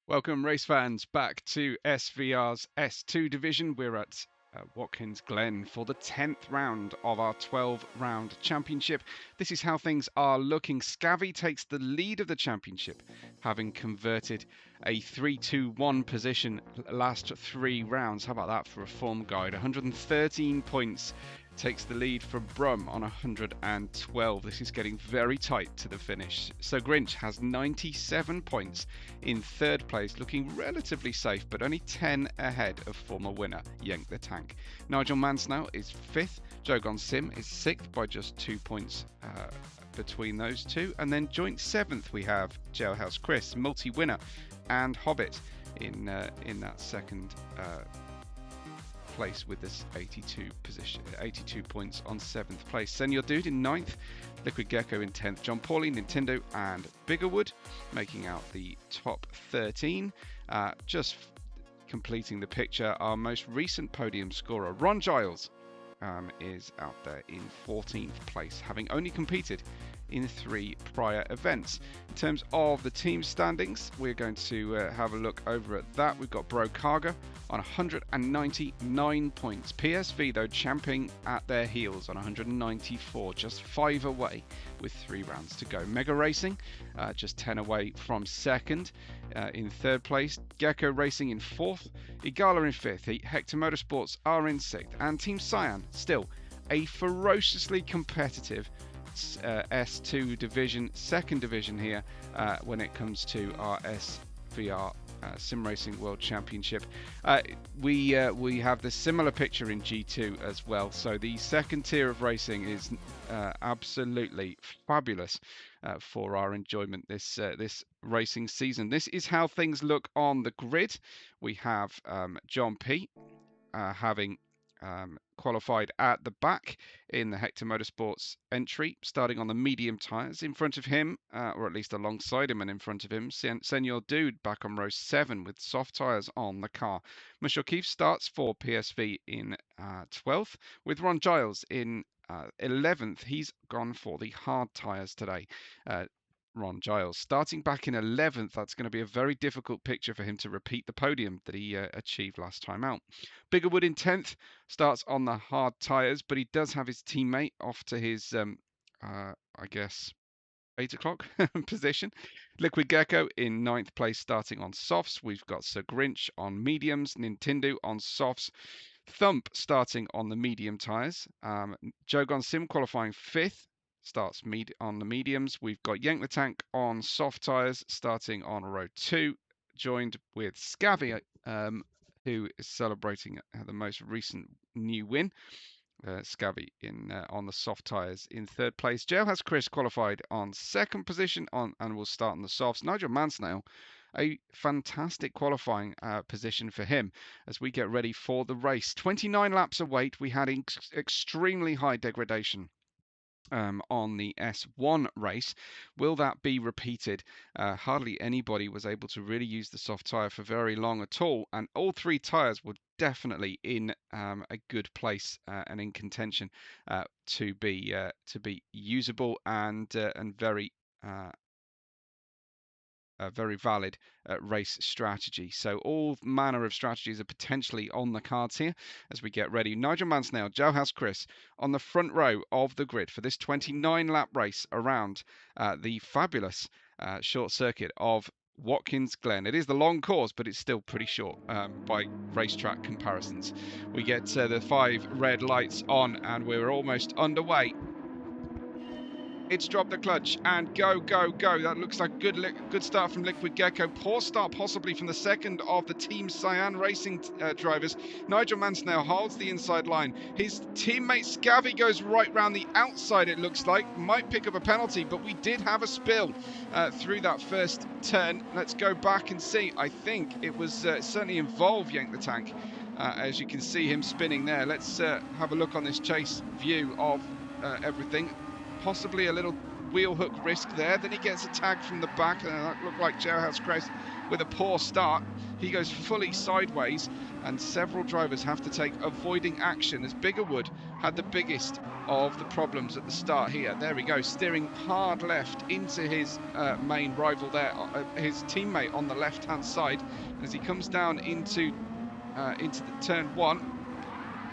Welcome, race fans, back to SVR's S2 division. We're at Watkins Glen for the 10th round of our 12-round championship. This is how things are looking. Scavvy takes the lead of the championship, having converted a 3-2-1 position last 3 rounds. How about that for a form guide? 113 points. Takes the lead from Brum on 112. This is getting very tight to the finish. So Grinch has 97 points in third place, looking relatively safe, but only 10 ahead of former winner Yank the Tank. Nigel Mansnow is fifth. Jogon Sim is sixth by just 2 points between those two. And then joint seventh we have Jailhouse Chris, multi-winner, and Hobbit in that second place with this 82 points on 7th place. Senior Dude in 9th, Liquid Gecko in 10th, John Paulie, Nintendo and Biggerwood making out the top 13. Just completing the picture, our most recent podium scorer, Ron Giles, is out there in 14th place, having only competed in 3 prior events. In terms of the team standings, we're going to have a look over at that. We've got Bro Karga on 199 points. PSV, though, champing at their heels on 194, just 5 away with 3 rounds to go. Mega Racing, just 10 away from second. In third place, Gecko Racing in 4th, Igala in 5th, Hector Motorsports are in 6th, and Team Cyan still a ferociously competitive S2 division, second division here when it comes to our SVR Sim Racing World Championship. We have the similar picture in G2 as well. So the second tier of racing is absolutely fabulous for our enjoyment this racing season. This is how things look on the grid. We have John P having qualified at the back in the Hector Motorsports entry, starting on the medium tyres. In front of him, or at least alongside him and in front of him, Senor Dude back on row 7 with soft tyres on the car. Michel Keefe starts for PSV in 12th, with Ron Giles in 11th. He's gone for the hard tyres today. Ron Giles starting back in 11th. That's going to be a very difficult picture for him to repeat the podium that he achieved last time out. Biggerwood in 10th starts on the hard tyres, but he does have his teammate off to his, I guess, 8 o'clock position. Liquid Gecko in 9th place starting on softs. We've got Sir Grinch on mediums, Nintendo on softs, Thump starting on the medium tyres, Jogon Sim qualifying 5th. Starts on the mediums. We've got Yank the Tank on soft tyres starting on row 2, joined with Scavvy, who is celebrating the most recent new win. Scavvy on the soft tyres in 3rd place. Jailhouse Chris qualified on 2nd position and will start on the softs. Nigel Mansnow, a fantastic qualifying position for him as we get ready for the race. 29 laps await. We had extremely high degradation on the S1 race. Will that be repeated? Hardly anybody was able to really use the soft tyre for very long at all, and all 3 tyres were definitely in a good place and in contention to be usable and very a very valid race strategy. So all manner of strategies are potentially on the cards here as we get ready. Nigel Mansnail, Jailhouse Chris on the front row of the grid for this 29-lap race around the fabulous short circuit of Watkins Glen. It is the long course, but it's still pretty short by racetrack comparisons. We get the 5 red lights on and we're almost underway. It's dropped the clutch and go, go, go. That looks like good start from Liquid Gecko. Poor start possibly from the second of the Team Cyan Racing drivers. Nigel Mansnail holds the inside line. His teammate Scavvy goes right round the outside, it looks like. Might pick up a penalty, but we did have a spill through that first turn. Let's go back and see. I think it was certainly involved Yank the Tank. As you can see him spinning there. Let's have a look on this chase view of everything. Possibly a little wheel hook risk there. Then he gets a tag from the back, and that looked like Jailhouse Chris with a poor start. He goes fully sideways, and several drivers have to take avoiding action as Biggerwood had the biggest of the problems at the start here. There we go, steering hard left into his main rival there, his teammate on the left-hand side. As he comes down into the turn one,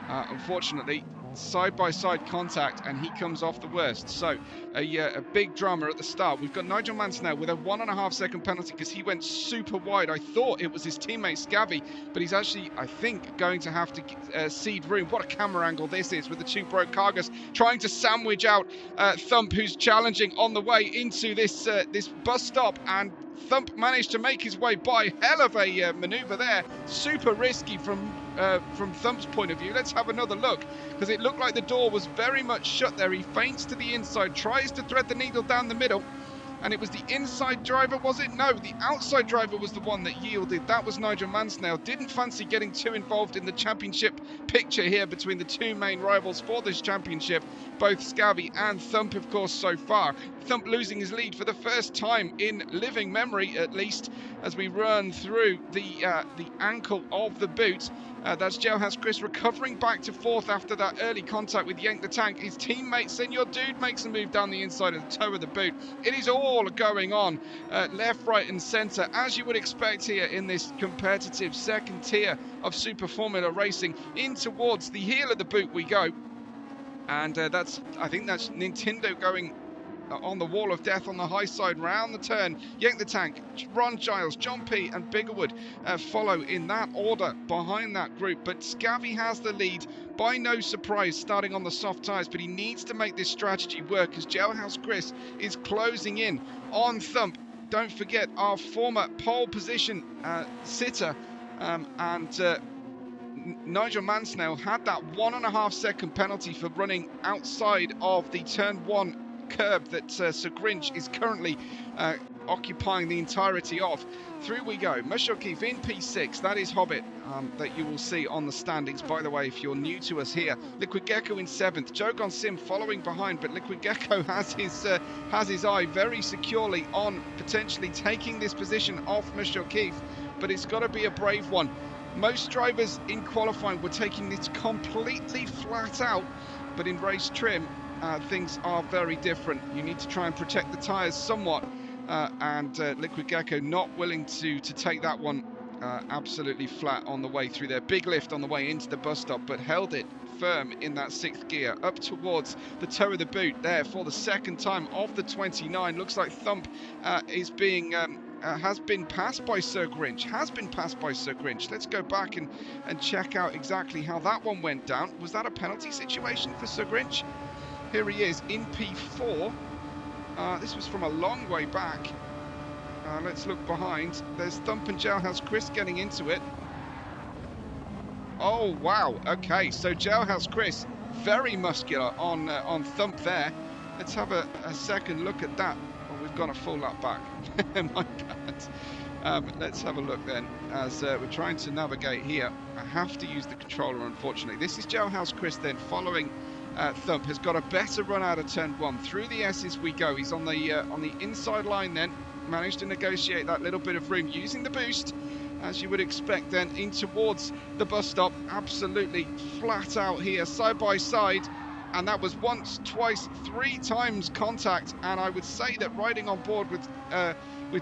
unfortunately, side-by-side contact, and he comes off the worst. So a big drama at the start. We've got Nigel Mansell now with a 1.5 second penalty because he went super wide. I thought it was his teammate Scavvy, but he's actually, I think, going to have to cede room. What a camera angle this is with the two broke cargos trying to sandwich out Thump, who's challenging on the way into this bus stop, and Thump managed to make his way by. Hell of a manoeuvre there. Super risky from Thump's point of view. Let's have another look, because it looked like the door was very much shut there. He feints to the inside, tries to thread the needle down the middle, and it was the inside driver, was it? No, the outside driver was the one that yielded. That was Nigel Mansell. Didn't fancy getting too involved in the championship picture here between the two main rivals for this championship, both Scavvy and Thump, of course, so far. Thump losing his lead for the first time in living memory, at least, as we run through the ankle of the boot. That's Jailhouse Chris recovering back to fourth after that early contact with Yank the Tank. His teammate Senor Dude makes a move down the inside of the toe of the boot. It is all going on left, right and centre, as you would expect here in this competitive second tier of Super Formula racing. In towards the heel of the boot we go, and I think that's Nintendo going on the wall of death on the high side round the turn. Yank the Tank, Ron Giles, John P and Biggerwood follow in that order behind that group, but Scavvy has the lead by no surprise, starting on the soft tyres, but he needs to make this strategy work as Jailhouse Chris is closing in on Thump. Don't forget our former pole position sitter and Nigel Mansell had that 1.5 second penalty for running outside of the turn one curb that Sir Grinch is currently occupying the entirety of. Through we go. Mush O'Keefe in P6. That is Hobbit that you will see on the standings, by the way, if you're new to us here. Liquid Gecko in 7th. Jogon Sim following behind, but Liquid Gecko has his eye very securely on potentially taking this position off Mush O'Keefe, but it's got to be a brave one. Most drivers in qualifying were taking this completely flat out, but in race trim, things are very different. You need to try and protect the tyres somewhat, and Liquid Gecko not willing to take that one absolutely flat on the way through there. Big lift on the way into the bus stop, but held it firm in that 6th gear up towards the toe of the boot there for the second time of the 29. Looks like Thump is being has been passed by Sir Grinch. Let's go back and check out exactly how that one went down. Was that a penalty situation for Sir Grinch? Here he is in P4. This was from a long way back. Let's look behind. There's Thump and Jailhouse Chris getting into it. Oh, wow. Okay, so Jailhouse Chris, very muscular on Thump there. Let's have a second look at that. Oh, we've gone a full lap back. My bad. Let's have a look then, as we're trying to navigate here. I have to use the controller, unfortunately. This is Jailhouse Chris then, following Thump. Has got a better run out of turn one. Through the S's we go. He's on the inside line then. Managed to negotiate that little bit of room using the boost, as you would expect then, in towards the bus stop. Absolutely flat out here, side by side. And that was once, twice, 3 times contact. And I would say that riding on board with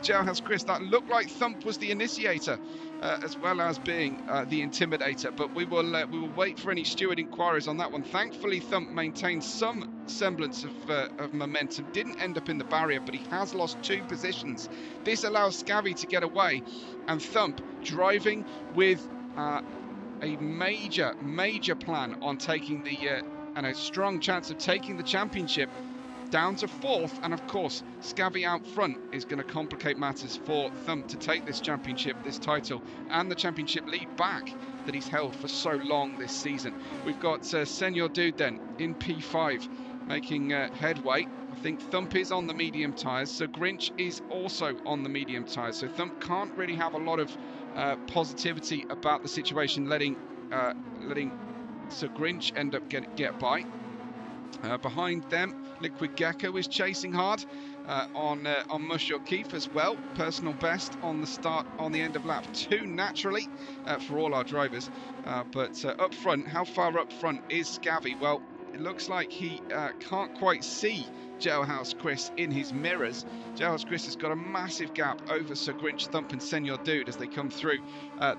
Jailhouse Chris, that looked like Thump was the initiator, as well as being the intimidator. But we will wait for any steward inquiries on that one. Thankfully, Thump maintained some semblance of momentum. Didn't end up in the barrier, but he has lost 2 positions. This allows Scavvy to get away, and Thump driving with a major plan on taking the and a strong chance of taking the championship down to 4th. And of course, Scavvy out front is going to complicate matters for Thump to take this championship, this title, and the championship lead back that he's held for so long this season. We've got Senor Dude then in P5 making headway. I think Thump is on the medium tyres, so Grinch is also on the medium tyres, so Thump can't really have a lot of positivity about the situation, letting Sir Grinch end up get by. Behind them, Liquid Gecko is chasing hard on Mush O'Keefe as well. Personal best on the start, on the end of lap 2, naturally, for all our drivers. But up front, how far up front is Scavvy? Well, It looks like he can't quite see Jailhouse Chris in his mirrors. Jailhouse Chris has got a massive gap over Sir Grinch, Thump and Senor Dude as they come through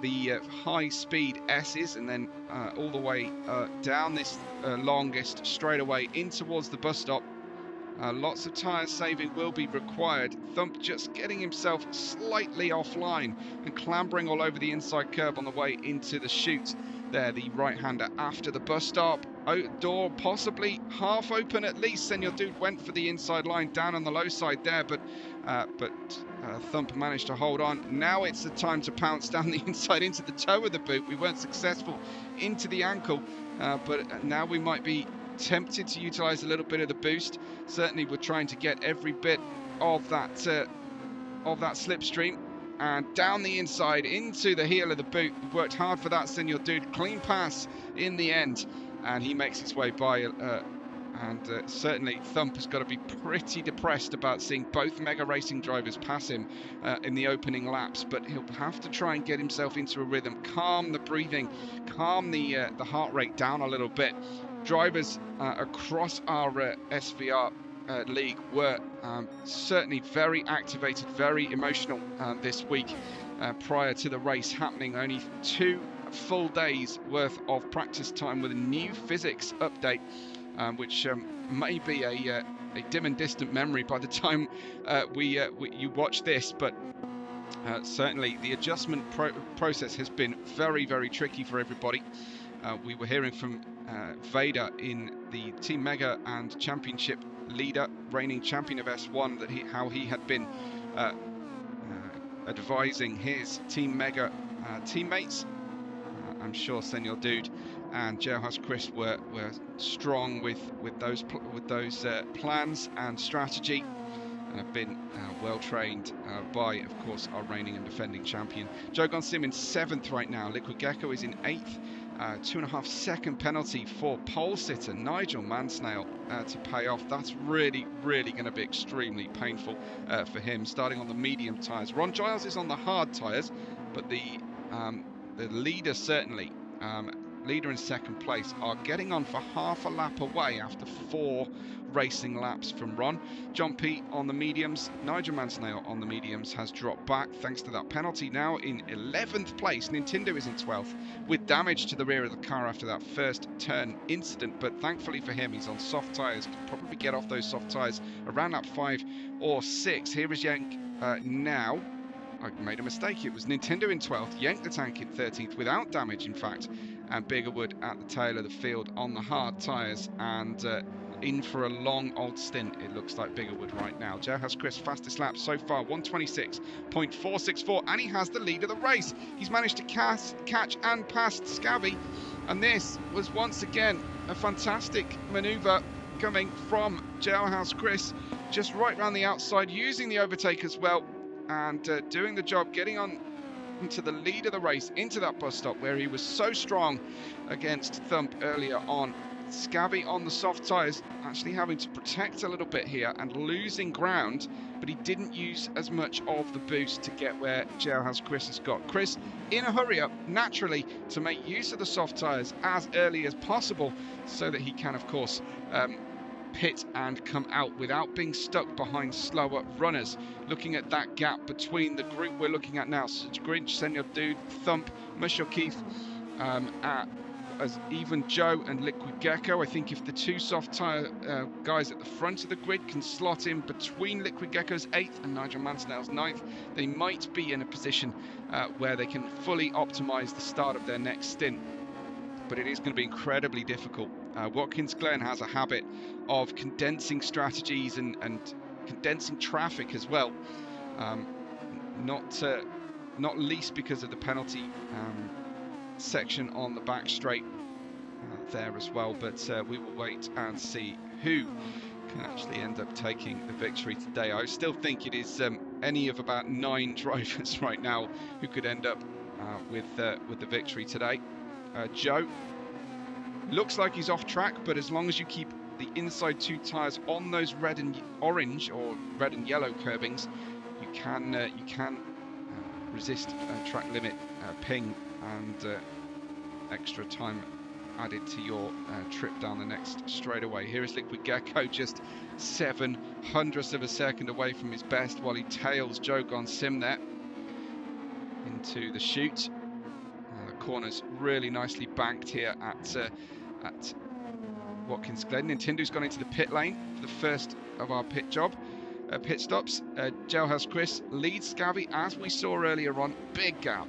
the high-speed S's, and then all the way down this longest straightaway in towards the bus stop. Lots of tyre saving will be required. Thump just getting himself slightly offline and clambering all over the inside curb on the way into the chute. There, the right-hander after the bus stop. Door possibly half open at least. Senor Dude went for the inside line down on the low side there, but Thump managed to hold on. Now it's the time to pounce down the inside into the toe of the boot. We weren't successful into the ankle, but now we might be tempted to utilize a little bit of the boost. Certainly we're trying to get every bit of that slipstream, and down the inside into the heel of the boot. We worked hard for that, Senor Dude. Clean pass in the end, and he makes his way by. Certainly Thump has got to be pretty depressed about seeing both Mega Racing drivers pass him in the opening laps, but he'll have to try and get himself into a rhythm, calm the breathing, calm the heart rate down a little bit. Drivers across our SVR league were certainly very activated, very emotional this week prior to the race happening. Only 2 full days worth of practice time with a new physics update, which may be a dim and distant memory by the time you watch this, but certainly the adjustment process has been very, very tricky for everybody. We were hearing from Vader in the Team Mega and Championship leader, reigning champion of S1, that how he had been advising his Team Mega teammates. I'm sure Senor Dude and Jailhouse Chris were strong with those plans and strategy, and have been well trained by, of course, our reigning and defending champion. Jogon Sim in 7th right now. Liquid Gecko is in 8th. 2.5 second penalty for pole sitter Nigel Mansnail to pay off. That's really going to be extremely painful for him. Starting on the medium tyres. Ron Giles is on the hard tyres, but the leader certainly, leader in 2nd place, are getting on for half a lap away after 4 racing laps from Ron. John P on the mediums, Nigel Mansnail on the mediums has dropped back thanks to that penalty. Now in 11th place. Nintendo is in 12th with damage to the rear of the car after that first turn incident, but thankfully for him he's on soft tyres, can probably get off those soft tyres around lap 5 or 6. Here is Yank now. I made a mistake. It was Nintendo in 12th, Yank the Tank in 13th without damage, in fact, and Biggerwood at the tail of the field on the hard tyres, and in for a long old stint, it looks like Biggerwood right now. Jailhouse Chris, fastest lap so far, 126.464, and he has the lead of the race. He's managed to catch and pass Scabby, and this was once again a fantastic manoeuvre coming from Jailhouse Chris, just right round the outside, using the overtake as well, and doing the job, getting on into the lead of the race, into that bus stop where he was so strong against Thump earlier on. Scabby on the soft tyres, actually having to protect a little bit here and losing ground, but he didn't use as much of the boost to get where Jailhouse Chris has got. Chris in a hurry up, naturally, to make use of the soft tyres as early as possible so that he can, of course, pit and come out without being stuck behind slower runners. Looking at that gap between the group we're looking at now, Grinch, Senor Dude, Thump, Mush O'Keefe, as even Joe and Liquid Gecko. I think if the 2 soft tyre guys at the front of the grid can slot in between Liquid Gecko's 8th and Nigel Mansnail's 9th, they might be in a position where they can fully optimise the start of their next stint. But it is going to be incredibly difficult. Watkins Glen has a habit of condensing strategies and condensing traffic as well, not least because of the penalty section on the back straight there as well. But we will wait and see who can actually end up taking the victory today. I still think it is any of about 9 drivers right now who could end up with the victory today. Joe looks like he's off track, but as long as you keep the inside 2 tyres on those red and orange or red and yellow curbings, you can resist track limit ping and extra time added to your trip down the next straightaway. Here is Liquid Gecko, just 0.07 of a second away from his best, while he tails Jogon Simnet into the chute. The corner's really nicely banked here at Watkins Glen. Nintendo's gone into the pit lane for the first of our pit stops. Jailhouse Chris leads Scabby, as we saw earlier on. Big gap,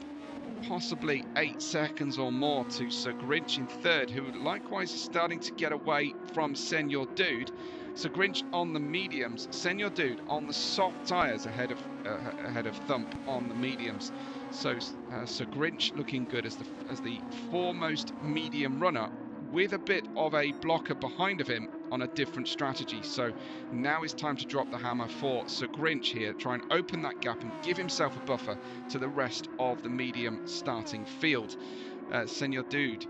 possibly 8 seconds or more, to Sir Grinch in third, who likewise is starting to get away from Senor Dude. Sir Grinch on the mediums, Senor Dude on the soft tyres, ahead of Thump on the mediums. So Sir Grinch looking good as the foremost medium runner, with a bit of a blocker behind of him on a different strategy. So now is time to drop the hammer for Sir Grinch here, try and open that gap and give himself a buffer to the rest of the medium starting field. Senor Dude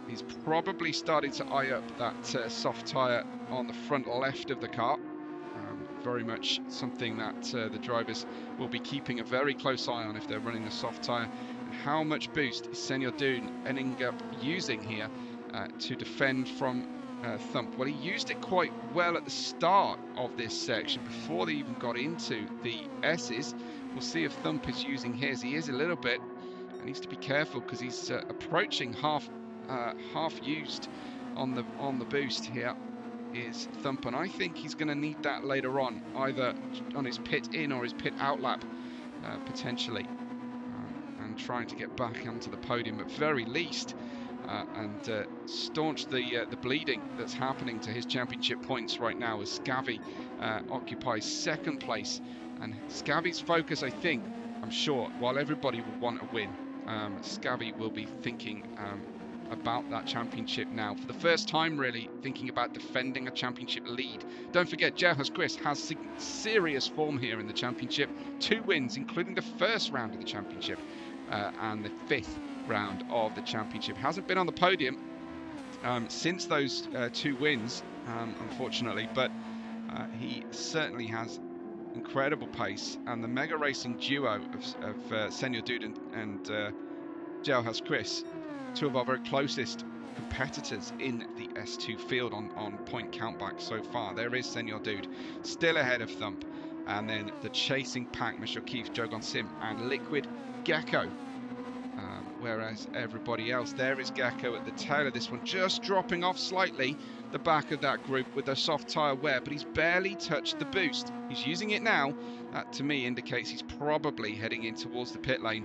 he's probably starting to eye up that soft tyre on the front left of the car. Very much something that the drivers will be keeping a very close eye on if they're running the soft tyre. And how much boost is Senor Dude ending up using here to defend from Thump? Well, he used it quite well at the start of this section before they even got into the S's. We'll see if Thump is using his. He is a little bit. Needs to be careful because he's approaching half used on the boost here is Thump, and I think he's going to need that later on, either on his pit in or his pit out lap potentially, and trying to get back onto the podium at very least, and staunch the bleeding that's happening to his championship points right now, as Scabby occupies second place. And Scabby's focus, I'm sure, while everybody will want a win, Scabby will be thinking about that championship now. For the first time, really thinking about defending a championship lead. Don't forget, Jailhouse Chris has serious form here in the championship. 2 wins, including the first round of the championship and the 5th round of the championship. Hasn't been on the podium since those 2 wins, unfortunately, but he certainly has incredible pace, and the mega racing duo of Senor Dude and Jailhouse Chris, 2 of our very closest competitors in the S2 field on point countback so far. There is Senor Dude still ahead of Thump, and then the chasing pack, Mr. Keith, Jogon Sim and Liquid Gecko. Whereas everybody else, there is Gecko at the tail of this one, just dropping off slightly the back of that group with a soft tyre wear, but he's barely touched the boost. He's using it now. That to me indicates he's probably heading in towards the pit lane,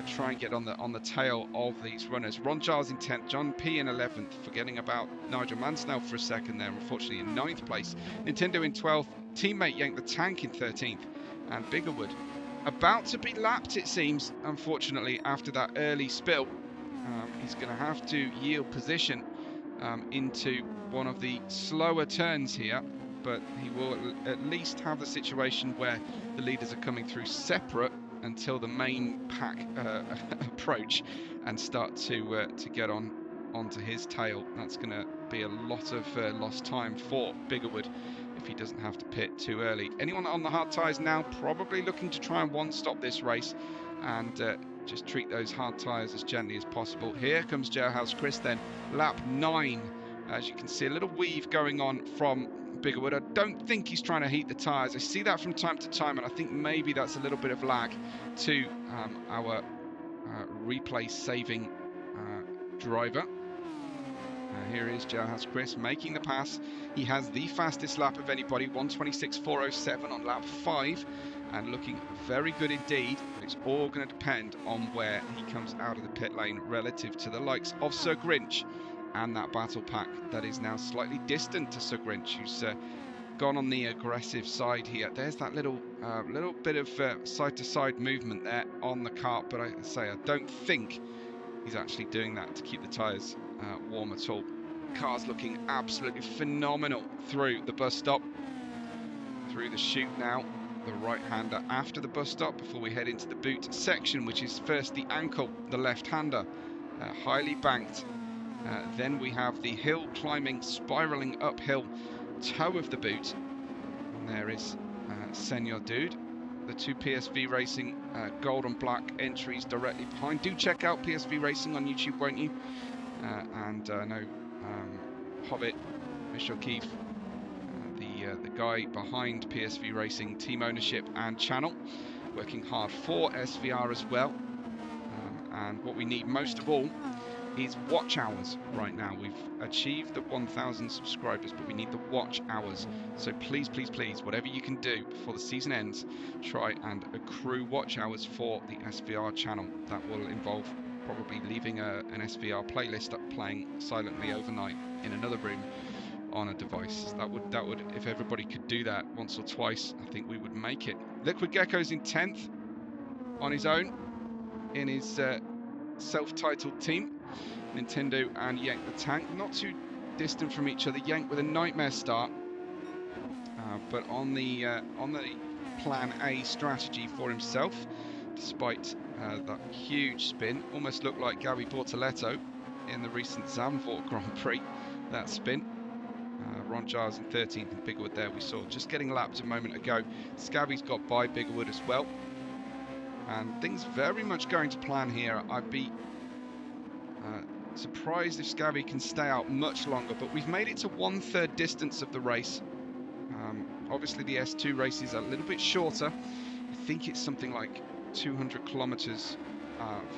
try and get on the tail of these runners. Ron Giles in 10th, John P in 11th, forgetting about Nigel Mansell for a second there, unfortunately in 9th place. Nintendo in 12th, teammate Yank the Tank in 13th, and Biggerwood about to be lapped, it seems, unfortunately, after that early spill. He's going to have to yield position into one of the slower turns here, but he will at least have the situation where the leaders are coming through separate until the main pack approach and start to get onto his tail. That's going to be a lot of lost time for Biggerwood if he doesn't have to pit too early. Anyone on the hard tyres now probably looking to try and one-stop this race and just treat those hard tyres as gently as possible. Here comes Jailhouse Chris then, lap 9. As you can see, a little weave going on from Biggerwood. I don't think he's trying to heat the tyres. I see that from time to time, and I think maybe that's a little bit of lag to our replay saving driver. Here is Jailhouse Chris making the pass. He has the fastest lap of anybody, 1:26.407 on lap 5, and looking very good indeed. But it's all going to depend on where he comes out of the pit lane relative to the likes of Sir Grinch and that battle pack that is now slightly distant to Sir Grinch, who's gone on the aggressive side here. There's that little bit of side-to-side movement there on the kart, but I don't think he's actually doing that to keep the tyres warm at all. Car's looking absolutely phenomenal through the bus stop, through the chute now. The right-hander after the bus stop before we head into the boot section, which is first the ankle, the left-hander, highly banked. Then we have the hill climbing, spiralling uphill toe of the boot. And there is Senor Dude. The 2 PSV Racing gold and black entries directly behind. Do check out PSV Racing on YouTube, won't you? and I know Hobbit, Michel Keefe, the guy behind PSV Racing team ownership and channel, working hard for SVR as well. And what we need most of all is watch hours right now. We've achieved the 1,000 subscribers, but we need the watch hours. So please, please, please, whatever you can do before the season ends, try and accrue watch hours for the SVR channel. That will involve probably leaving an SVR playlist up playing silently overnight in another room on a device. That would, if everybody could do that once or twice, I think we would make it. Liquid Gecko's in 10th on his own in his self-titled team. Nintendo and Yank the Tank, not too distant from each other. Yank with a nightmare start, but on the plan A strategy for himself, despite that huge spin. Almost looked like Gabi Bortoletto in the recent Zandvoort Grand Prix, that spin. Ron Giles in 13th and Biggerwood there we saw just getting lapped a moment ago. Scabby's got by Biggerwood as well. And things very much going to plan here. I'd be surprised if Scabby can stay out much longer, but we've made it to 1/3 distance of the race. Obviously the S2 race is a little bit shorter. I think it's something like 200 kilometers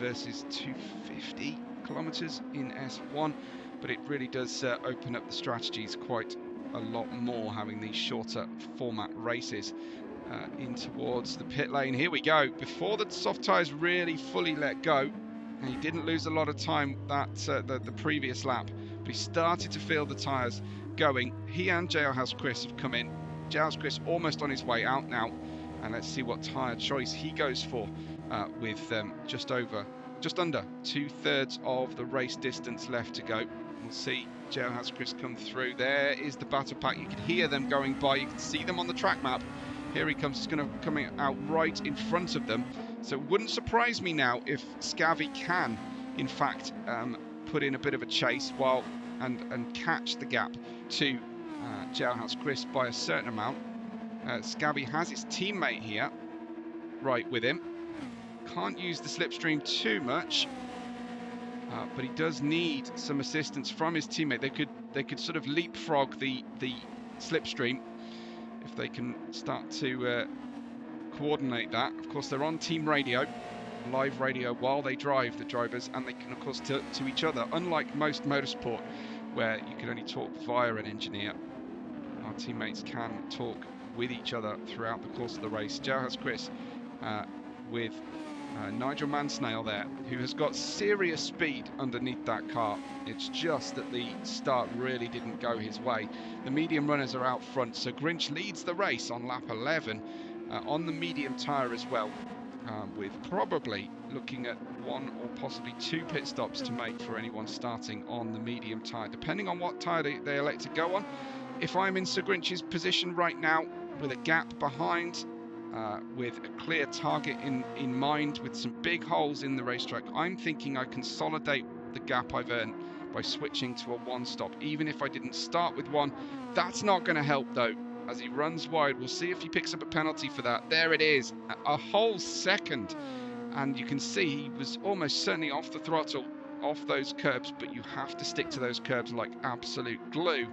versus 250 kilometers in S1, but it really does open up the strategies quite a lot more having these shorter format races. In towards the pit lane. Here we go. Before the soft tyres really fully let go, and he didn't lose a lot of time that the previous lap, but he started to feel the tyres going. He and Jailhouse Chris have come in. Jailhouse Chris almost on his way out now, and let's see what tyre choice he goes for with just under 2/3 of the race distance left to go. We'll see Jailhouse Chris come through. There is the battle pack. You can hear them going by. You can see them on the track map. Here he comes. He's going to come out right in front of them. So it wouldn't surprise me now if Scabby can, in fact, put in a bit of a chase and catch the gap to Jailhouse Chris by a certain amount. Scabby has his teammate here, right with him. Can't use the slipstream too much, but he does need some assistance from his teammate. They could sort of leapfrog the slipstream if they can start to coordinate that. Of course, they're on team radio, live radio, while they drive, the drivers, and they can, of course, to each other. Unlike most motorsport, where you can only talk via an engineer, our teammates can talk with each other throughout the course of the race. Jailhouse Chris with Nigel Mansnail there, who has got serious speed underneath that car. It's just that the start really didn't go his way. The medium runners are out front, so Grinch leads the race on lap 11 on the medium tyre as well, with probably looking at 1 or possibly 2 pit stops to make for anyone starting on the medium tyre, depending on what tyre they elect to go on. If I'm in Sir Grinch's position right now, with a gap behind, with a clear target in mind, with some big holes in the racetrack, I'm thinking I consolidate the gap I've earned by switching to a 1-stop, even if I didn't start with 1. That's not going to help though, as he runs wide. We'll see if he picks up a penalty for that. There it is, a whole second, and you can see he was almost certainly off the throttle, off those curbs, but you have to stick to those curbs like absolute glue,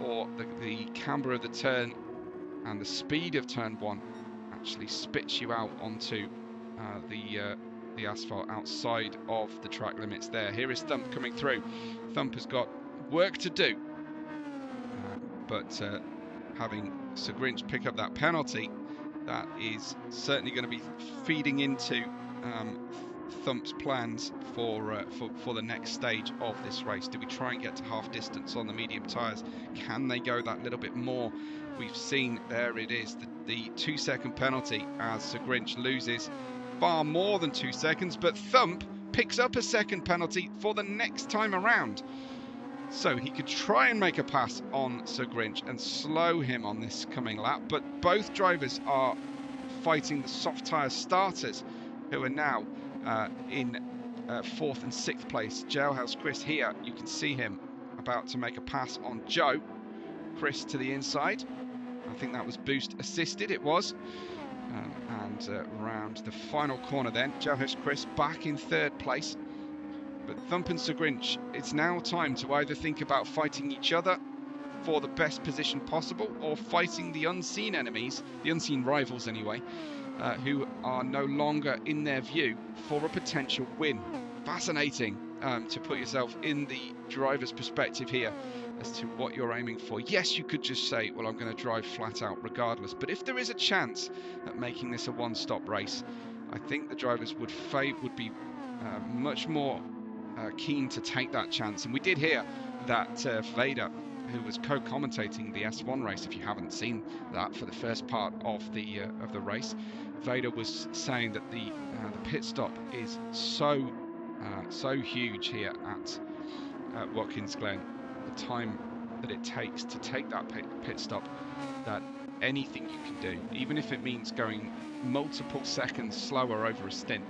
or the camber of the turn and the speed of turn 1 actually spits you out onto the asphalt outside of the track limits there. Here is Thump coming through. Thump has got work to do, but having Sir Grinch pick up that penalty, that is certainly going to be feeding into Thump's plans for the next stage of this race. Do we try and get to half distance on the medium tyres? Can they go that little bit more? We've seen, there it is, the 2-second penalty, as Sir Grinch loses far more than 2 seconds, but Thump picks up a second penalty for the next time around. So he could try and make a pass on Sir Grinch and slow him on this coming lap, but both drivers are fighting the soft tyre starters, who are now in 4th and 6th place. Jailhouse Chris here, you can see him about to make a pass on Joe. Chris to the inside. I think that was boost assisted, it was. And round the final corner then, Jailhouse Chris back in 3rd place. But Thump and Sir Grinch, it's now time to either think about fighting each other for the best position possible, or fighting the unseen enemies, the unseen rivals anyway, who are no longer in their view for a potential win. Fascinating to put yourself in the driver's perspective here as to what you're aiming for. Yes, you could just say, well, I'm going to drive flat out regardless. But if there is a chance at making this a one-stop race, I think the drivers would be much more keen to take that chance. And we did hear that Vader, who was co-commentating the S1 race, if you haven't seen that for the first part of the race, Vader was saying that the pit stop is so huge here at Watkins Glen, the time that it takes to take that pit stop, that anything you can do, even if it means going multiple seconds slower over a stint,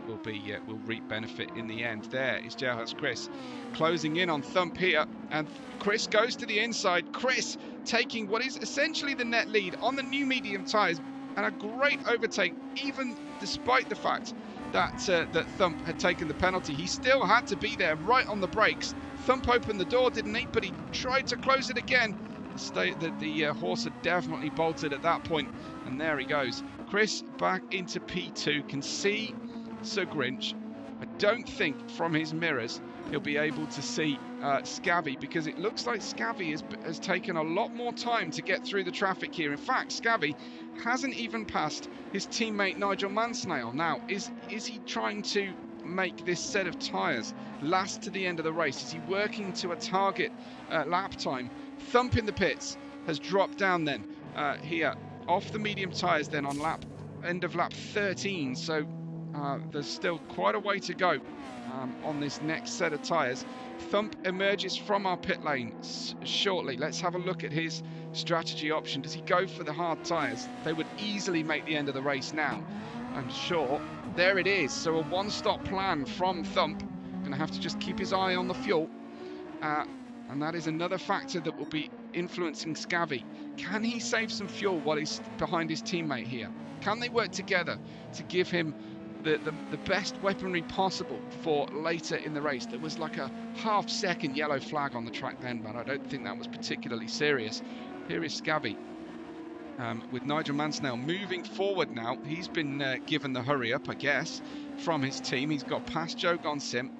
will reap benefit in the end. There is Jailhouse Chris closing in on Thump here, and Chris goes to the inside. Chris taking what is essentially the net lead on the new medium tyres, and a great overtake, even despite the fact that that Thump had taken the penalty. He still had to be there right on the brakes. Thump opened the door, didn't he? But he tried to close it again. The horse had definitely bolted at that point, and there he goes. Chris back into P2, can see Sir Grinch. I don't think from his mirrors he'll be able to see Scavvy, because it looks like Scavvy has taken a lot more time to get through the traffic here. In fact, Scavvy hasn't even passed his teammate Nigel Mansnail. Now, is he trying to make this set of tyres last to the end of the race? Is he working to a target lap time? Thump in the pits has dropped down then here off the medium tyres then on end of lap 13. So there's still quite a way to go on this next set of tyres. Thump emerges from our pit lane shortly. Let's have a look at his strategy option. Does he go for the hard tyres? They would easily make the end of the race now, I'm sure. There it is. So a one-stop plan from Thump. Going to have to just keep his eye on the fuel. And that is another factor that will be influencing Scavvy. Can he save some fuel while he's behind his teammate here? Can they work together to give him the best weaponry possible for later in the race? There was like a half-second yellow flag on the track then, but I don't think that was particularly serious. Here is Scavvy with Nigel Mansnail moving forward now. He's been given the hurry up, I guess, from his team. He's got past Joe Gonsim.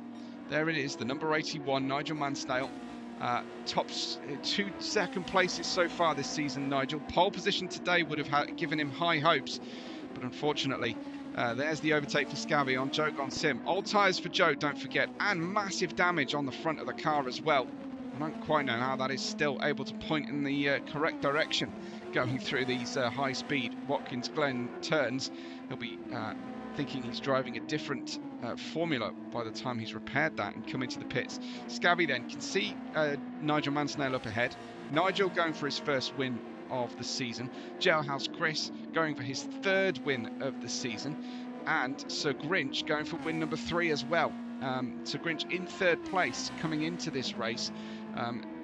There it is, the number 81, Nigel Mansnail. Top 2 second places so far this season, Nigel. Pole position today would have given him high hopes, but unfortunately, there's the overtake for Scavvy on Joe Gonsim. Old tyres for Joe, don't forget, and massive damage on the front of the car as well. I don't quite know how that is still able to point in the correct direction going through these high-speed Watkins Glen turns. He'll be thinking he's driving a different formula by the time he's repaired that and come into the pits. Scavvy then can see Nigel Mansnail up ahead. Nigel going for his first win of the season. Jailhouse Chris going for his 3rd win of the season. And Sir Grinch going for win number 3 as well. Sir Grinch in 3rd place coming into this race.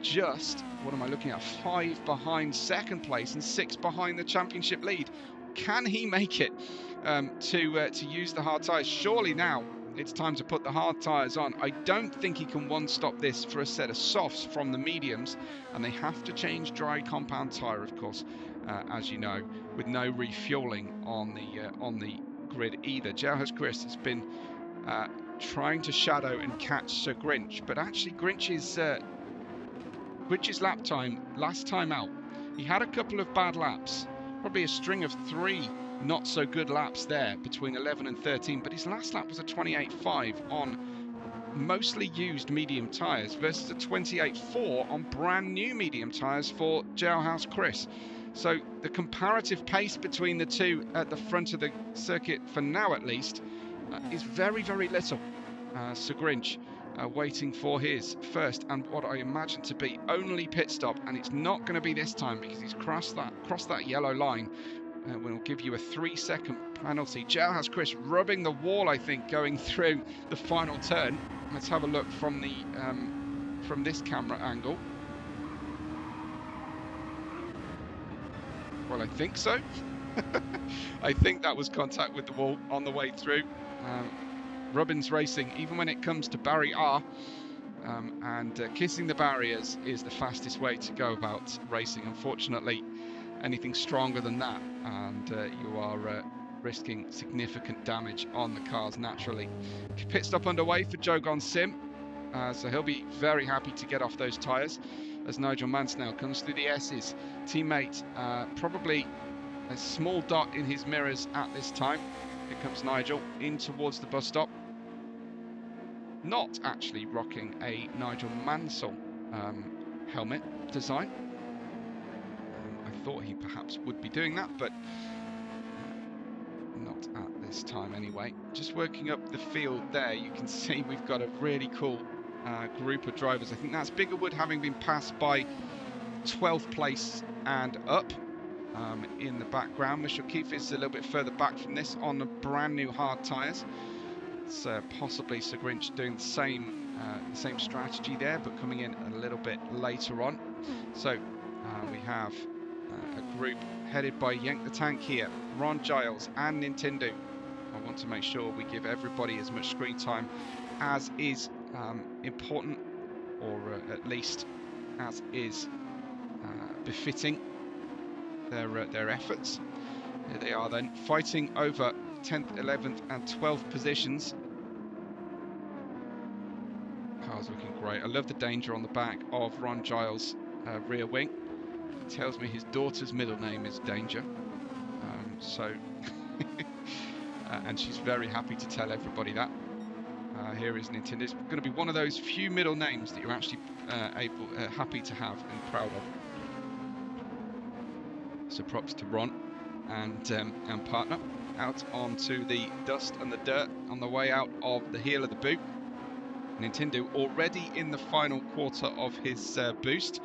Just, what am I looking at, 5 behind 2nd place and 6 behind the championship lead. Can he make it to use the hard tyres? Surely now it's time to put the hard tyres on. I don't think he can one-stop this for a set of softs from the mediums, and they have to change dry compound tyre, of course, as you know, with no refueling on the grid either. Jailhouse Chris has been trying to shadow and catch Sir Grinch, but actually Grinch's lap time last time out, he had a couple of bad laps, probably a string of 3 not so good laps there between 11 and 13, but his last lap was a 28.5 on mostly used medium tyres versus a 28.4 on brand new medium tyres for Jailhouse Chris. So the comparative pace between the two at the front of the circuit, for now at least, is very, very little. Sir Grinch waiting for his first and what I imagine to be only pit stop, and it's not going to be this time because he's crossed that yellow line. We'll give you a 3-second penalty. Jailhouse Chris rubbing the wall, I think, going through the final turn. Let's have a look from the from this camera angle. Well, I think so. I think that was contact with the wall on the way through. Rubbins Racing, even when it comes to Barrier R, and kissing the barriers is the fastest way to go about racing. Unfortunately, anything stronger than that, and you are risking significant damage on the cars naturally. Pit stop underway for Jogon Sim, so he'll be very happy to get off those tyres as Nigel Mansell comes through the S's. Teammate probably a small dot in his mirrors at this time. Here comes Nigel in towards the bus stop. Not actually rocking a Nigel Mansell helmet design. I thought he perhaps would be doing that, but not at this time anyway. Just working up the field there, you can see we've got a really cool group of drivers. I think that's Biggerwood having been passed by 12th place and up. In the background, Michelle Keefe is a little bit further back from this on the brand new hard tyres. It's possibly Sir Grinch doing the same strategy there, but coming in a little bit later on. So we have a group headed by Yank the Tank here, Ron Giles and Nintendo. I want to make sure we give everybody as much screen time as is important, or at least as is befitting their efforts. Here they are then, fighting over 10th, 11th and 12th positions. Car's looking great. I love the danger on the back of Ron Giles' rear wing. He tells me his daughter's middle name is Danger. And she's very happy to tell everybody that. Here is Nintendo. It's going to be one of those few middle names that you're actually happy to have and proud of. So props to Ron and partner out onto the dust and the dirt on the way out of the heel of the boot. Nintendo already in the final quarter of his boost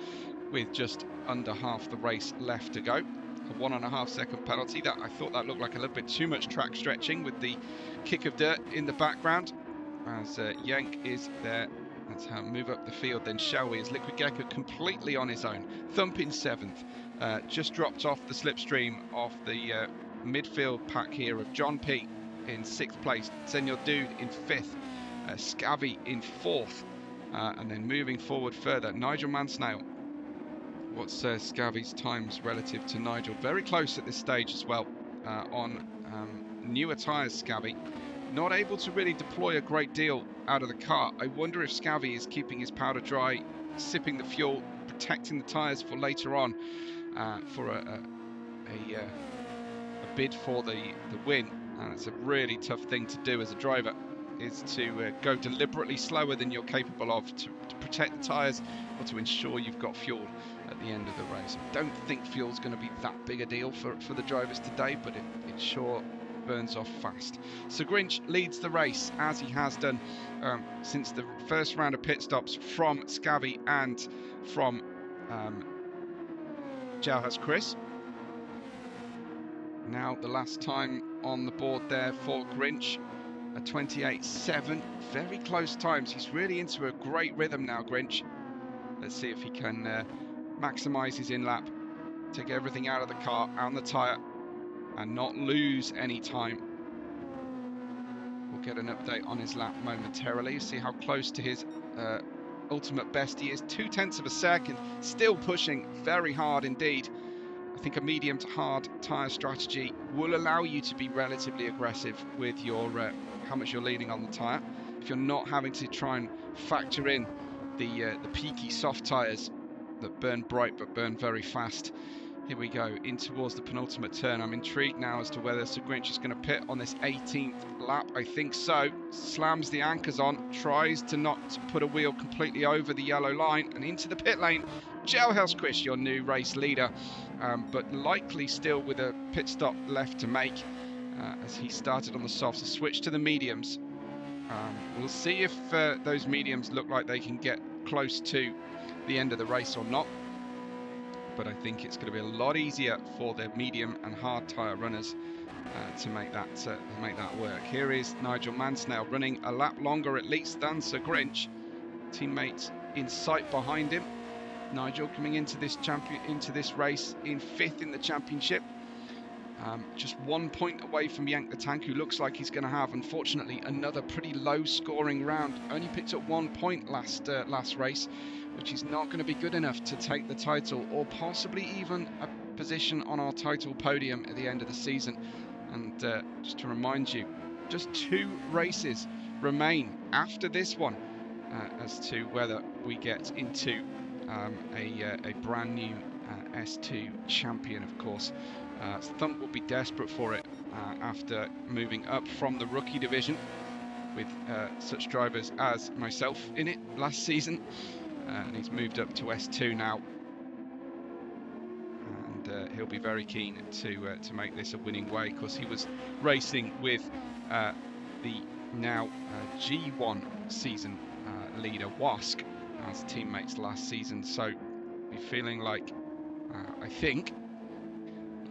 with just under half the race left to go. A 1.5 second penalty. That I thought that looked like a little bit too much track stretching with the kick of dirt in the background as Yank is there. Let's move up the field then, shall we, as Liquid Gecko completely on his own, thumping 7th, just dropped off the slipstream of the midfield pack here of John P in 6th place, Senor Dude in 5th, Scavvy in 4th, and then moving forward further, Nigel Mansell. What's Scavvy's times relative to Nigel? Very close at this stage as well, on newer tyres, Scavvy. Not able to really deploy a great deal out of the car. I wonder if Scavvy is keeping his powder dry, sipping the fuel, protecting the tyres for later on, for a bid for the win. And it's a really tough thing to do as a driver, is to go deliberately slower than you're capable of to protect the tyres or to ensure you've got fuel at the end of the race. I don't think fuel's going to be that big a deal for the drivers today, but it sure burns off fast. So Grinch leads the race as he has done since the first round of pit stops from Scavvy and from Jailhouse Chris. Now the last time on the board there for Grinch, a 28.7, very close times. He's really into a great rhythm now, Grinch. Let's see if he can maximise his in-lap, take everything out of the car, out on the tyre, and not lose any time. We'll get an update on his lap momentarily, see how close to his ultimate best he is. 0.2 of a second, still pushing very hard indeed. I think a medium to hard tyre strategy will allow you to be relatively aggressive with your how much you're leaning on the tyre, if you're not having to try and factor in the peaky soft tyres that burn bright but burn very fast. Here we go, in towards the penultimate turn. I'm intrigued now as to whether Sir Grinch is going to pit on this 18th lap. I think so. Slams the anchors on, tries to not put a wheel completely over the yellow line and into the pit lane. Jailhouse Chris, your new race leader, but likely still with a pit stop left to make as he started on the softs, a switch to the mediums. We'll see if those mediums look like they can get close to the end of the race or not. But I think it's going to be a lot easier for the medium and hard tyre runners to make that work. Here is Nigel Mansell running a lap longer at least than Sir Grinch. Teammates in sight behind him. Nigel coming into this race in 5th in the championship. Just 1 point away from Yank the Tank, who looks like he's going to have, unfortunately, another pretty low-scoring round. Only picked up 1 point last race, which is not going to be good enough to take the title, or possibly even a position on our title podium at the end of the season. And just to remind you, just 2 races remain after this one as to whether we get into a brand new S2 champion, of course. Thump will be desperate for it after moving up from the rookie division with such drivers as myself in it last season, and he's moved up to S2 now, and he'll be very keen to make this a winning way, because he was racing with the now G1 season leader Wask as teammates last season, so be feeling like I think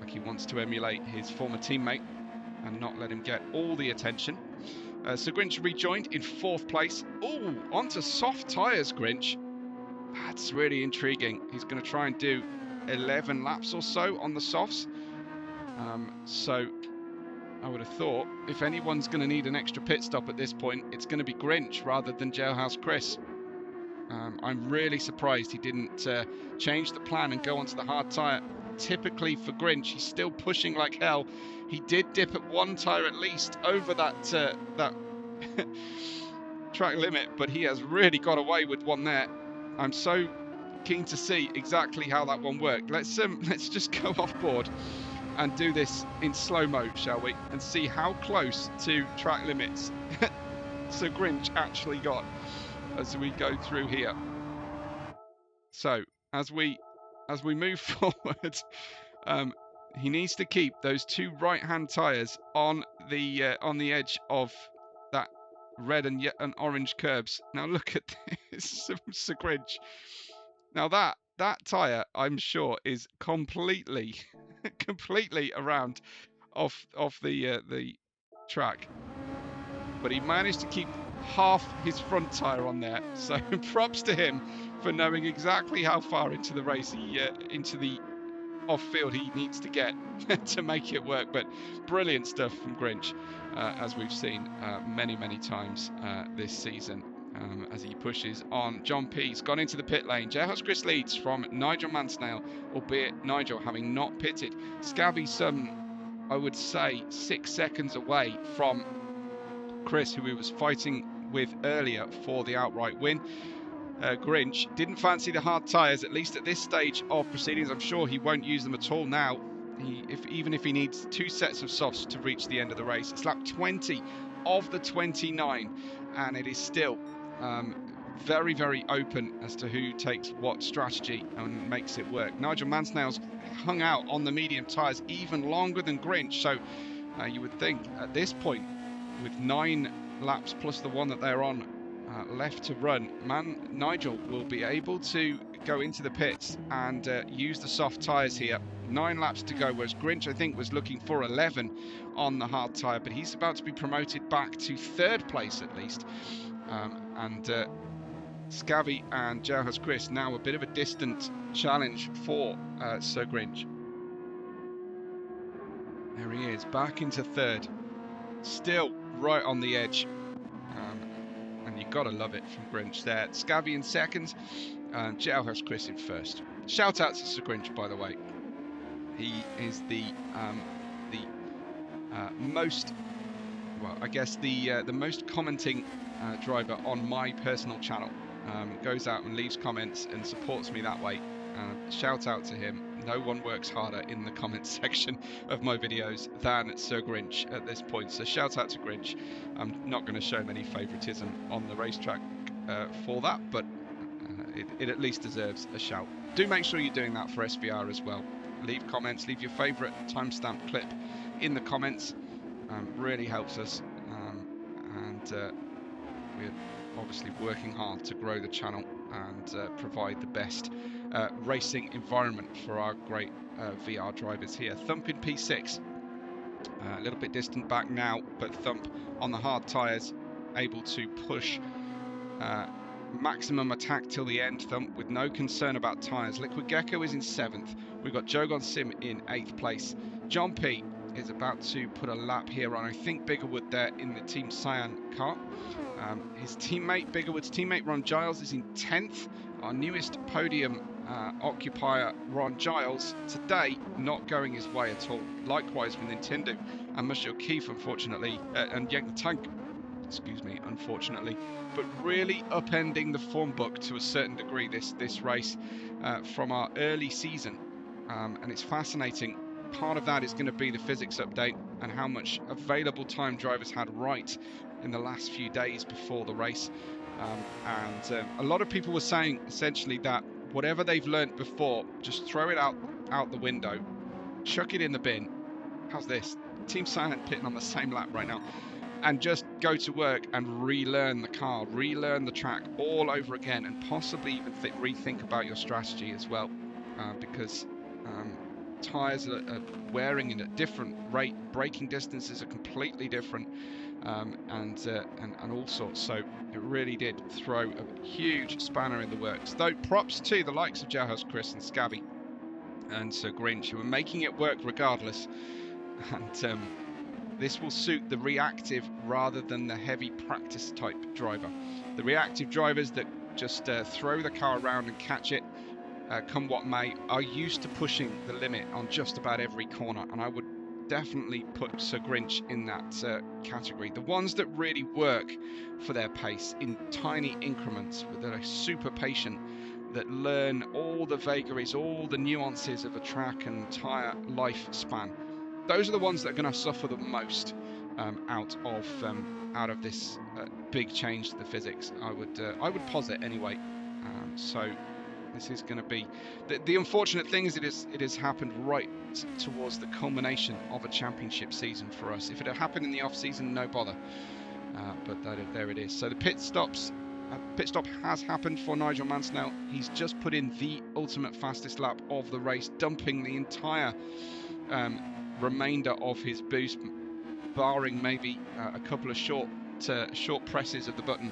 he wants to emulate his former teammate and not let him get all the attention. So Grinch rejoined in 4th place. Oh, onto soft tyres, Grinch. That's really intriguing. He's going to try and do 11 laps or so on the softs. So I would have thought if anyone's going to need an extra pit stop at this point, it's going to be Grinch rather than Jailhouse Chris. I'm really surprised he didn't change the plan and go onto the hard tyre. Typically for Grinch, he's still pushing like hell. He did dip at 1 tyre at least over that track limit, but he has really got away with one there. I'm so keen to see exactly how that one worked. Let's just go off board and do this in slow-mo, shall we? And see how close to track limits Sir Grinch actually got as we go through here. So as we move forward, he needs to keep those 2 right-hand tyres on the edge of that red and orange curbs. Now look at this, Sir Grinch. Now that tyre, I'm sure, is completely around off the track, but he managed to keep half his front tyre on there. So props to him for knowing exactly how far into the race into the off-field he needs to get to make it work. But brilliant stuff from Grinch, as we've seen many times this season, as he pushes on. John P's gone into the pit lane. Jailhouse Chris leads from Nigel Mansnail, albeit Nigel having not pitted. Scabby some, I would say, 6 seconds away from Chris, who he was fighting with earlier for the outright win. Grinch didn't fancy the hard tyres, at least at this stage of proceedings. I'm sure he won't use them at all now, even if he needs 2 sets of softs to reach the end of the race. It's lap 20 of the 29, and it is still very open as to who takes what strategy and makes it work. Nigel Mansnail's hung out on the medium tyres even longer than Grinch, so you would think at this point, with 9 laps plus the one that they're on left to run, Nigel will be able to go into the pits and use the soft tyres here. 9 laps to go, whereas Grinch, I think, was looking for 11 on the hard tyre, but he's about to be promoted back to 3rd place at least. And Scabby and Jailhouse Chris now a bit of a distant challenge for Sir Grinch. There he is, back into 3rd, still right on the edge. And you've got to love it from Grinch there. Scabby in 2nd, Jailhouse Chris in 1st. Shout out to Sir Grinch, by the way. He is the most, well, I guess the most commenting driver on my personal channel. Goes out and leaves comments and supports me that way. Shout out to him. No one works harder in the comments section of my videos than Sir Grinch at this point. So shout out to Grinch. I'm not going to show him any favouritism on the racetrack for that, but it at least deserves a shout. Do make sure you're doing that for SVR as well. Leave comments, leave your favourite timestamp clip in the comments. Really helps us, and we're obviously working hard to grow the channel and provide the best racing environment for our great VR drivers here. Thump in P6, a little bit distant back now, but Thump on the hard tyres, able to push maximum attack till the end. Thump with no concern about tyres. Liquid Gecko is in 7th. We've got Jogon Sim in 8th place. John P is about to put a lap here on, I think, Biggerwood there in the Team Cyan car. His teammate, Biggerwood's teammate, Ron Giles, is in 10th. Our newest podium occupier, Ron Giles, today not going his way at all. Likewise with Nintendo and Michelle Keefe, unfortunately, and Yank the Tank, excuse me, unfortunately, but really upending the form book to a certain degree this race from our early season, and it's fascinating. Part of that is going to be the physics update and how much available time drivers had right in the last few days before the race, and a lot of people were saying essentially that whatever they've learnt before, just throw it out the window, chuck it in the bin. How's this? Team Silent pitting on the same lap right now, and just go to work and relearn the car, relearn the track all over again, and possibly even rethink about your strategy as well, because tyres are wearing in a different rate, braking distances are completely different, and all sorts. So it really did throw a huge spanner in the works. Though props to the likes of Jailhouse Chris and Scabby and Sir Grinch, who were making it work regardless. And this will suit the reactive rather than the heavy practice type driver. The reactive drivers that just throw the car around and catch it, come what may, are used to pushing the limit on just about every corner, and I would definitely put Sir Grinch in that category. The ones that really work for their pace in tiny increments, that are super patient, that learn all the vagaries, all the nuances of a track and tyre lifespan. Those are the ones that are going to suffer the most out of this big change to the physics. I would posit anyway. So this is going to be the unfortunate thing is it has happened right towards the culmination of a championship season for us. If it had happened in the off season, no bother. But there it is. So the pit stop has happened for Nigel Mansell. He's just put in the ultimate fastest lap of the race, dumping the entire remainder of his boost, barring maybe a couple of short presses of the button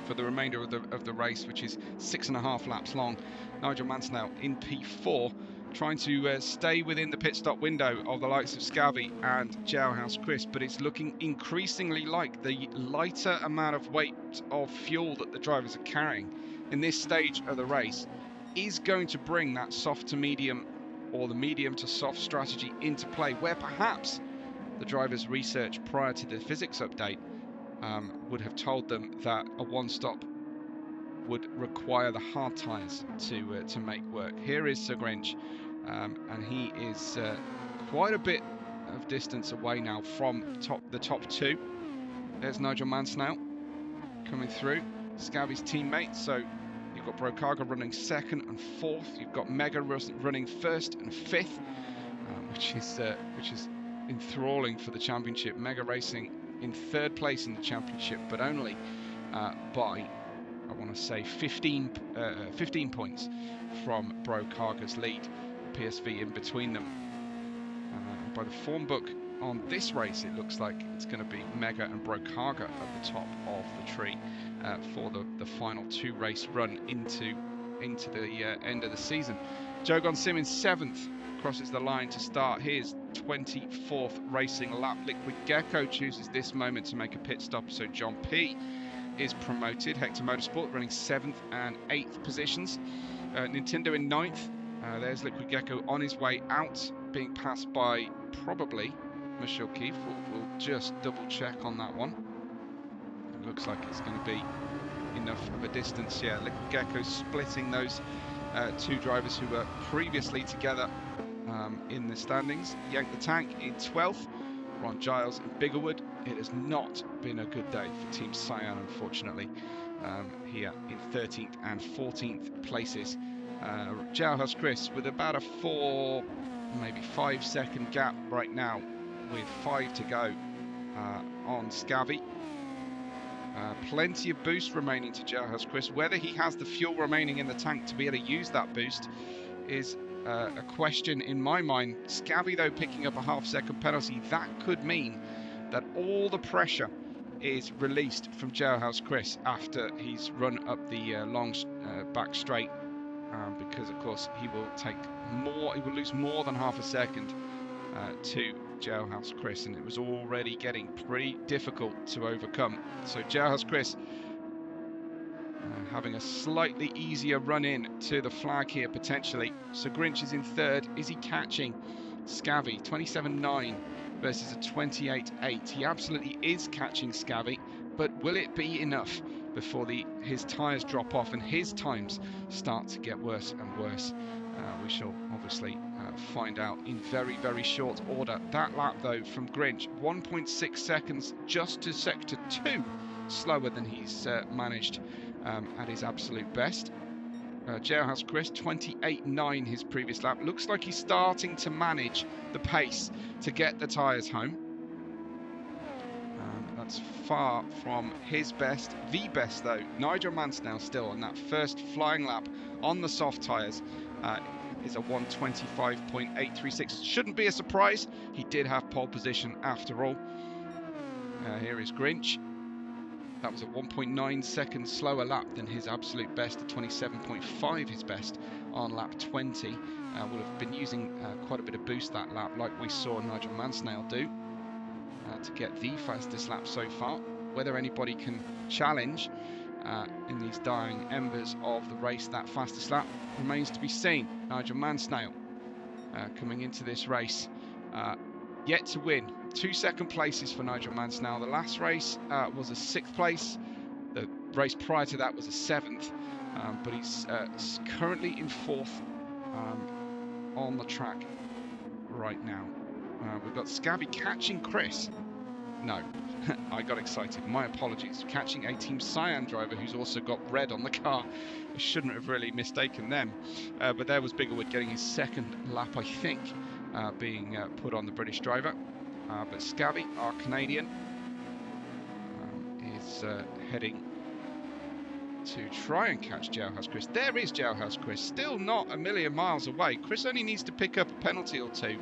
for the remainder of the race, which is 6.5 laps long. Nigel Mansell in P4, trying to stay within the pit stop window of the likes of Scabby and Jailhouse Chris, but it's looking increasingly like the lighter amount of weight of fuel that the drivers are carrying in this stage of the race is going to bring that soft to medium, or the medium to soft strategy into play, where perhaps the drivers' research prior to the physics update would have told them that a one-stop would require the hard tyres to make work. Here is Sir Grinch, and he is quite a bit of distance away now from the top two. There's Nigel Mansell coming through, Scabby's teammate. So you've got Brokaga running second and fourth. You've got Mega running first and fifth, which is enthralling for the championship. Mega racing in third place in the championship, but only by, I want to say, 15 points from Brokaga's lead. PSV in between them. By the form book on this race, it looks like it's going to be Mega and Brokaga at the top of the tree for the final two race run into the end of the season. Jogon Sim in 7th crosses the line to start his 24th racing lap. Liquid Gecko chooses this moment to make a pit stop, so John P is promoted. Hector Motorsport running 7th and 8th positions. Nintendo in 9th. There's Liquid Gecko on his way out, being passed by probably Michelle Keefe. We'll just double check on that one. It looks like it's going to be enough of a distance. Yeah, Liquid Gecko splitting those two drivers who were previously together in the standings. Yank the Tank in 12th, Ron Giles and Biggerwood. It has not been a good day for Team Cyan, unfortunately, here in 13th and 14th places. Jailhouse Chris with about a 4, maybe 5 second gap right now, with 5 to go on Scabby. Plenty of boost remaining to Jailhouse Chris. Whether he has the fuel remaining in the tank to be able to use that boost is a question in my mind. Scabby, though, picking up a half-second penalty, that could mean that all the pressure is released from Jailhouse Chris after he's run up the long back straight, because, of course, he will lose more than half a second to Jailhouse Chris, and it was already getting pretty difficult to overcome. So Jailhouse Chris having a slightly easier run in to the flag here potentially. So Grinch is in third. Is he catching Scavvy? 27.9 versus a 28.8. He absolutely is catching Scavvy, but will it be enough before his tyres drop off and his times start to get worse and worse? We shall obviously find out in very, very short order. That lap, though, from Grinch, 1.6 seconds just to sector 2 slower than he's managed at his absolute best. Jailhouse Chris, 28.9 his previous lap. Looks like he's starting to manage the pace to get the tyres home. That's far from his best. The best, though, Nigel Mansell still on that first flying lap on the soft tyres. Is a 1:25.836. Shouldn't be a surprise. He did have pole position after all. Here is Grinch. That was a 1.9 seconds slower lap than his absolute best, at 27.5 his best on lap 20. Will have been using quite a bit of boost that lap, like we saw Nigel Mansell do, to get the fastest lap so far. Whether anybody can challenge in these dying embers of the race that fastest lap remains to be seen. Nigel Mansell coming into this race, yet to win. 2 second places for Nigel Mansell. The last race was a 6th place. The race prior to that was a 7th, but he's currently in 4th on the track right now. We've got Scavvy catching Chris. No, I got excited. My apologies. Catching a Team Cyan driver who's also got red on the car. I shouldn't have really mistaken them. But there was Biggerwood getting his 2nd lap, I think, being put on the British driver. But Scavvy, our Canadian, is heading to try and catch Jailhouse Chris. There is Jailhouse Chris, still not a million miles away. Chris only needs to pick up a penalty or two,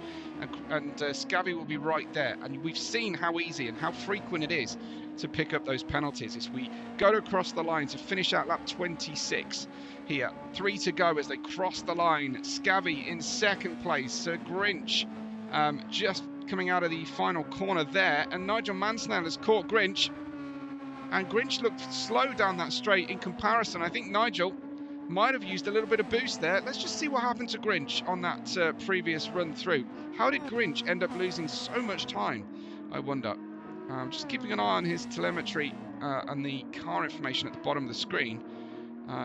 and Scavvy will be right there. And we've seen how easy and how frequent it is to pick up those penalties as we go across the line to finish out lap 26 here. 3 to go as they cross the line. Scavvy in 2nd place. Sir Grinch just coming out of the final corner there, and Nigel Mansell has caught Grinch. And Grinch looked slow down that straight in comparison. I think Nigel might have used a little bit of boost there. Let's just see what happened to Grinch on that previous run through. How did Grinch end up losing so much time, I wonder? Just keeping an eye on his telemetry and the car information at the bottom of the screen.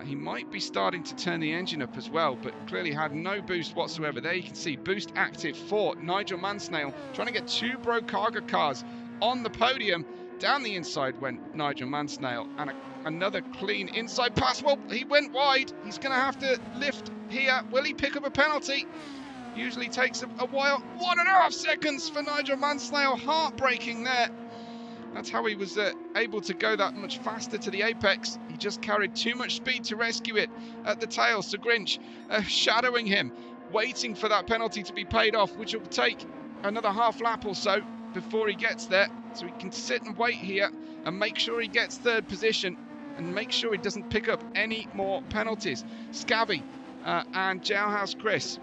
He might be starting to turn the engine up as well, but clearly had no boost whatsoever. There you can see boost active for Nigel Mansell, trying to get 2 Brokaga cars on the podium. Down the inside went Nigel Mansell, and another clean inside pass. Well, he went wide. He's going to have to lift here. Will he pick up a penalty? Usually takes a while. 1.5 seconds for Nigel Mansell. Heartbreaking there. That's how he was able to go that much faster to the apex. He just carried too much speed to rescue it at the tail. So Grinch shadowing him, waiting for that penalty to be paid off, which will take another half lap or so before he gets there. So he can sit and wait here and make sure he gets 3rd position and make sure he doesn't pick up any more penalties. Scavvy and Jailhouse Chris.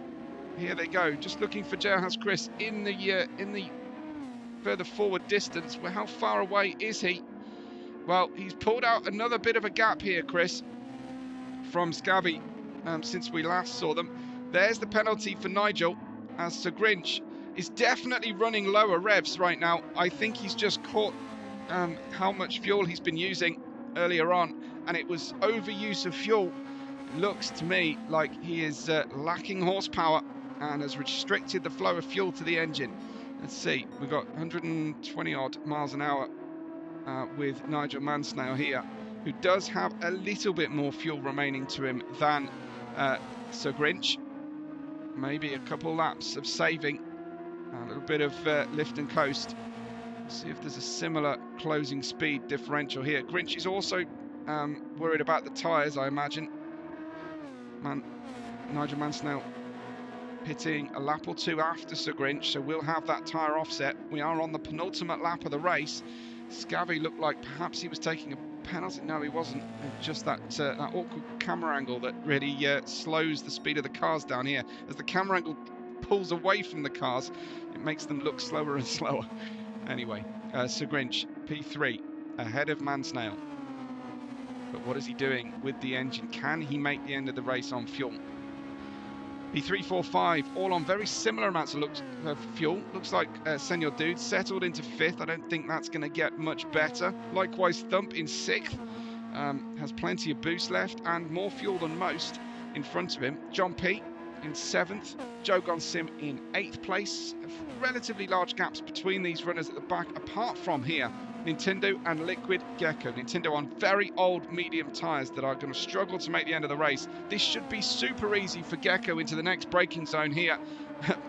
Here they go, just looking for Jailhouse Chris in the further forward distance. Well, how far away is he? Well, he's pulled out another bit of a gap here, Chris, from Scavvy since we last saw them. There's the penalty for Nigel, as Sir Grinch is definitely running lower revs right now. I think he's just caught how much fuel he's been using earlier on, and it was overuse of fuel. It looks to me like he is lacking horsepower and has restricted the flow of fuel to the engine. Let's see, we've got 120 odd miles an hour with Nigel Mansell here, who does have a little bit more fuel remaining to him than Sir Grinch. Maybe a couple laps of saving, a little bit of lift and coast. See if there's a similar closing speed differential here. Grinch is also worried about the tyres, I imagine. Nigel Mansell hitting a lap or 2 after Sir Grinch, so we'll have that tyre offset. We are on the penultimate lap of the race. Scavvy looked like perhaps he was taking a penalty. No, he wasn't. Just that awkward camera angle that really slows the speed of the cars down here. As the camera angle pulls away from the cars, it makes them look slower and slower. Anyway, Sir Grinch, P3, ahead of Mansnail. But what is he doing with the engine? Can he make the end of the race on fuel? P3, 4, 5, all on very similar amounts of fuel. Looks like Senor Dude settled into 5th. I don't think that's going to get much better. Likewise, Thump in 6th. Has plenty of boost left and more fuel than most in front of him. John P in 7th. Jogon Sim in 8th place. Relatively large gaps between these runners at the back, apart from here, Nintendo and Liquid Gecko. Nintendo on very old medium tyres that are going to struggle to make the end of the race. This should be super easy for Gecko into the next braking zone here.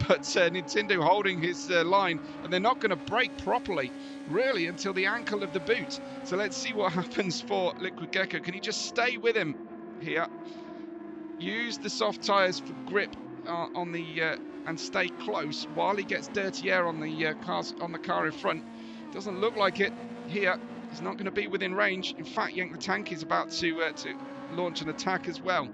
But Nintendo holding his line, and they're not going to brake properly, really, until the ankle of the boot. So let's see what happens for Liquid Gecko. Can he just stay with him here? Use the soft tyres for grip on the and stay close while he gets dirty air on the car in front. Doesn't look like it here. He's not going to be within range. In fact, Yank the Tank is about to launch an attack as well.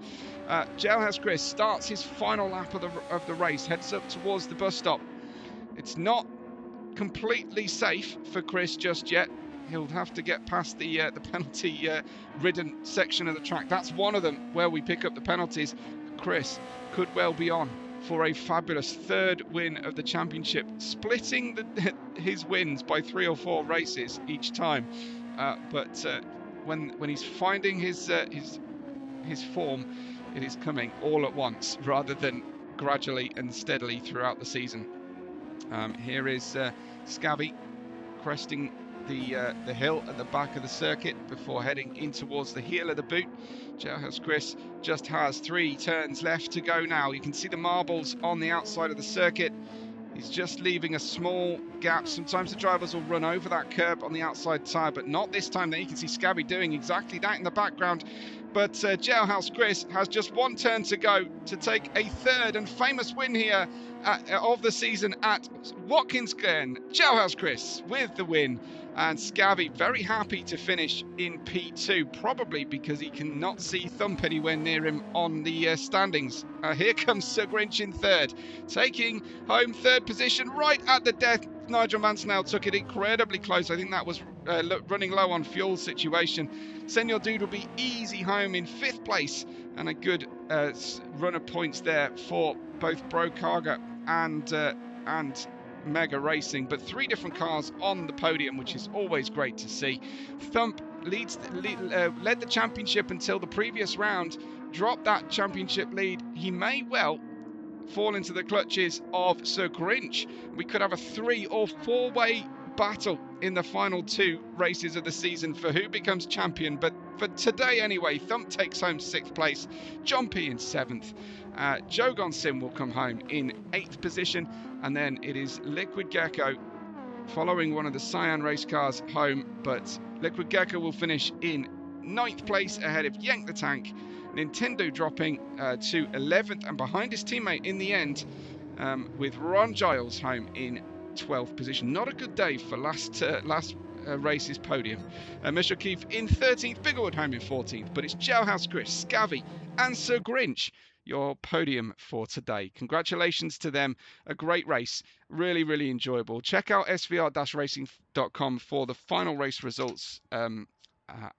Jailhouse Chris starts his final lap of the race, heads up towards the bus stop. It's not completely safe for Chris just yet. He'll have to get past the penalty ridden section of the track. That's one of them where we pick up the penalties. Chris could well be on for a fabulous 3rd win of the championship, splitting his wins by 3 or 4 races each time. But when he's finding his form, it is coming all at once rather than gradually and steadily throughout the season. Here is Scabby cresting the hill at the back of the circuit before heading in towards the heel of the boot. Jailhouse Chris just has 3 turns left to go now. You can see the marbles on the outside of the circuit. He's just leaving a small gap. Sometimes the drivers will run over that curb on the outside tyre, but not this time. There you can see Scabby doing exactly that in the background. But Jailhouse Chris has just 1 turn to go to take a 3rd and famous win here of the season at Watkins Glen. Jailhouse Chris with the win. And Scabby very happy to finish in P2, probably because he cannot see Thump anywhere near him on the standings. Here comes Sir Grinch in 3rd, taking home 3rd position right at the death. Nigel Mansell took it incredibly close. I think that was running low on fuel situation. Senor Dude will be easy home in 5th place, and a good run of points there for both Bro Carga and Mega Racing, but 3 different cars on the podium, which is always great to see. Thump led the championship until the previous round, dropped that championship lead. He may well fall into the clutches of Sir Grinch. We could have a 3 or 4-way battle in the final 2 races of the season for who becomes champion, but for today anyway, Thump takes home 6th place, John P in 7th, Jogon Sim will come home in 8th position, and then it is Liquid Gecko following one of the Cyan race cars home, but Liquid Gecko will finish in 9th place ahead of Yank the Tank. Nintendo dropping to 11th and behind his teammate in the end, with Ron Giles home in 12th position. Not a good day for last race's podium. Mr. Keefe in 13th, Biggerwood home in 14th, but it's Jailhouse Chris, Scavvy and Sir Grinch, your podium for today. Congratulations to them. A great race. Really, really enjoyable. Check out svr-racing.com for the final race results,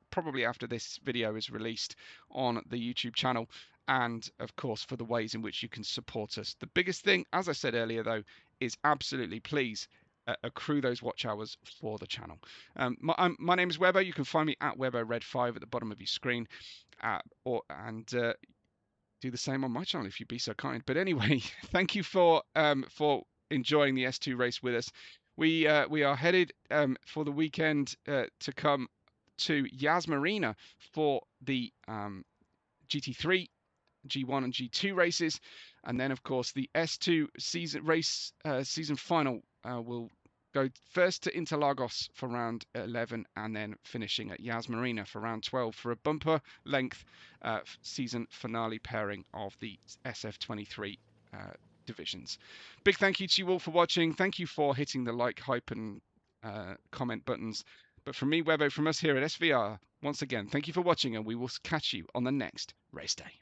probably after this video is released on the YouTube channel, and of course for the ways in which you can support us. The biggest thing, as I said earlier though, is absolutely please accrue those watch hours for the channel. My name is Webbo. You can find me at WebboRed5 at the bottom of your screen, do the same on my channel if you'd be so kind. But anyway, thank you for enjoying the S2 race with us. We are headed for the weekend to come to Yas Marina for the GT3, G1 and G2 races, and then of course the S2 season final will go first to Interlagos for round 11 and then finishing at Yas Marina for round 12 for a bumper length season finale pairing of the SF23 divisions. Big thank you to you all for watching. Thank you for hitting the like, hype and comment buttons. But from me, Webbo, from us here at SVR, once again, thank you for watching, and we will catch you on the next race day.